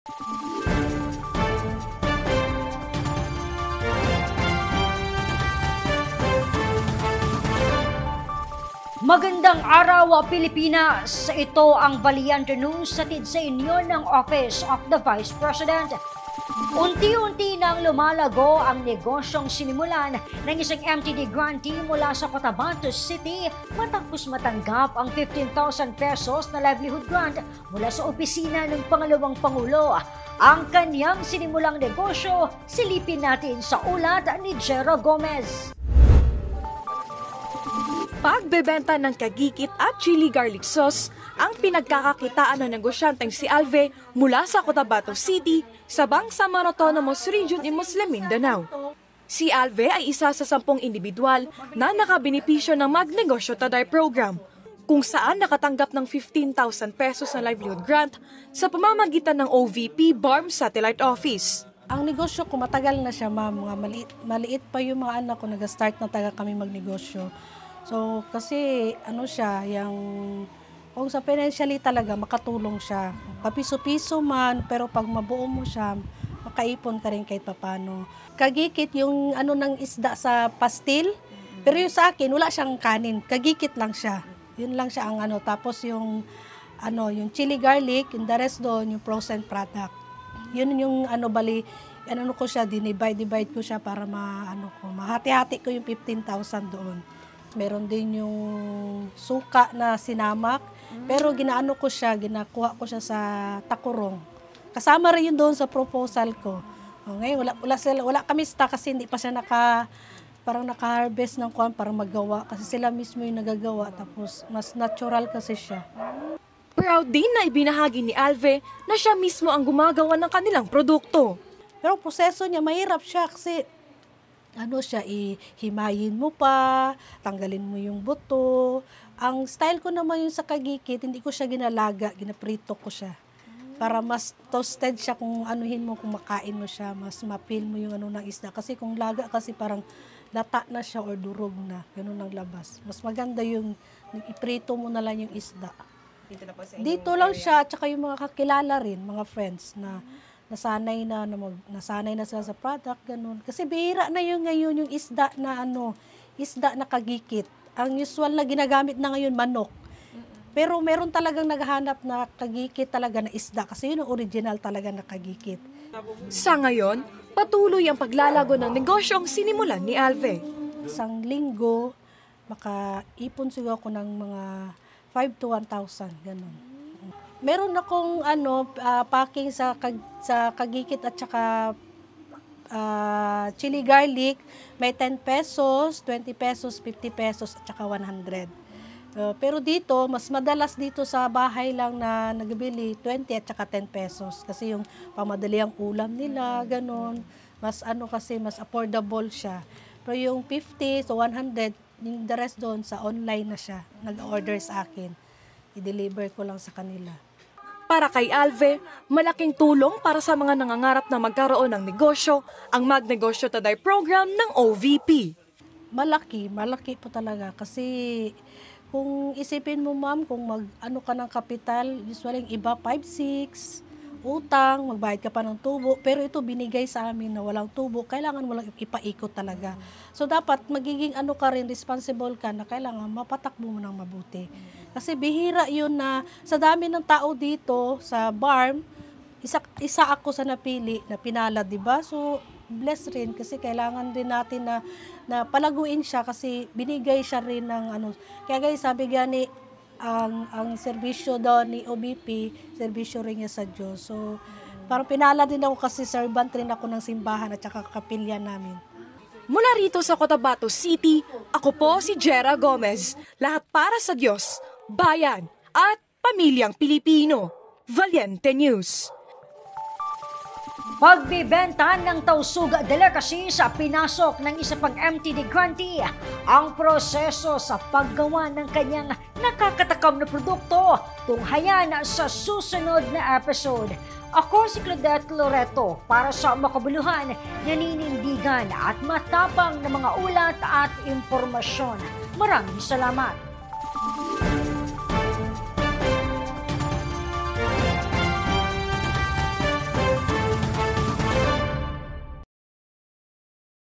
Magandang araw, Pilipinas! Ito ang Valiente News hatid sa inyo ng Office of the Vice President. Unti-unti nang lumalago ang negosyong sinimulan ng isang MTD grantee mula sa Cotabato City matapos matanggap ang 15,000 pesos na livelihood grant mula sa opisina ng Pangalawang Pangulo. Ang kanyang sinimulang negosyo, silipin natin sa ulat ni Jera Gomez. Pagbebenta ng kagikit at chili garlic sauce ang pinagkakakitaan ng negosyanteng si Alve mula sa Cotabato City sa Bangsamoro Autonomous Region in Muslim Mindanao. Si Alve ay isa sa 10 individual na nakabenepisyo ng Magnegosyo Taday program kung saan nakatanggap ng 15,000 pesos na livelihood grant sa pamamagitan ng OVP BARM Satellite Office. Ang negosyo ko matagal na siya, ma'am. Maliit pa yung mga anak ko, nag-start na taga kami magnegosyo. So, kasi kung sa financially talaga, makatulong siya. Kapiso-piso man, pero pag mabuo mo siya, makaipon ka rin kahit papano. Kagikit yung ng isda sa pastil, pero yung sa akin, wala siyang kanin. Kagikit lang siya. Yun lang siya ang Tapos yung chili garlic, yung the rest doon, yung frozen product. Yun yung ko siya, divide ko siya para mahati-hati ko yung 15,000 doon. Meron din yung suka na sinamak, pero ginakuha ko siya sa takurong. Kasama rin yun doon sa proposal ko. Ngayon, wala kami stock kasi hindi pa siya naka-harvest ng kuwan para magawa. Kasi sila mismo yung nagagawa, tapos mas natural kasi siya. Proud din na ibinahagi ni Alve na siya mismo ang gumagawa ng kanilang produkto. Pero proseso niya, mahirap siya kasi himayin mo pa, tanggalin mo yung buto. Ang style ko naman yung sa kagikit, hindi ko siya ginalaga, ginaprito ko siya. Para mas toasted siya kung kung makain mo siya, mas mapil mo yung ng isda. Kasi kung laga kasi parang lata na siya or durog na, ganun ang labas. Mas maganda yung iprito mo na lang yung isda. Dito lang siya, tsaka yung mga kakilala rin, mga friends na nasanay na sila sa product, ganun. Kasi bihira na ngayon yung isda na kagikit. Ang usual na ginagamit na ngayon, manok. Pero meron talagang naghahanap na kagikit talaga na isda kasi yun ang original talaga na kagikit. Sa ngayon, patuloy ang paglalago ng negosyong sinimulan ni Alve. Isang linggo, makaipon siguro ako ng mga 5 to 1,000, ganun. Meron akong packing sa kagikit at saka chili garlic. May 10 pesos, 20 pesos, 50 pesos at saka 100. Pero dito, mas madalas dito sa bahay lang na nagbili 20 at saka 10 pesos. Kasi yung pamadali ang ulam nila, ganun. Mas kasi mas affordable siya. Pero yung 50 to 100, yung the rest doon sa online na siya. Nag-order sa akin. I-deliver ko lang sa kanila. Para kay Alve, malaking tulong para sa mga nangangarap na magkaroon ng negosyo ang Magnegosyo Taday program ng OVP. Malaki po talaga kasi kung isipin mo, ma'am, kung ka ng kapital, usually yung iba 5-6, utang, magbayad ka pa ng tubo, pero ito binigay sa amin na walang tubo, kailangan mo lang ipaikot talaga. So dapat magiging ka rin, responsible ka na kailangan mapatakbo mo ng mabuti. Kasi bihira yun na sa dami ng tao dito sa BARM, isa ako sa napili na pinala, diba? So blessed rin kasi kailangan din natin na palaguin siya kasi binigay siya rin ng Kaya guys, sabi gani, ang serbisyo daw ni OBP, serbisyo rin niya sa Diyos. So parang pinala din ako kasi servant rin ako ng simbahan at saka kapilya namin. Mula rito sa Cotabato City, ako po si Jera Gomez. Lahat para sa Diyos, bayan at pamilyang Pilipino. Valiente News. Pagbibenta ng Tausuga Delicacy sa pinasok ng isa pang MTD grantee ang proseso sa paggawa ng kanyang nakakatakam na produkto. Tunghayan sa susunod na episode. Ako si Claudette Loreto para sa makabuluhan, naninindigan at matapang na mga ulat at impormasyon. Maraming salamat.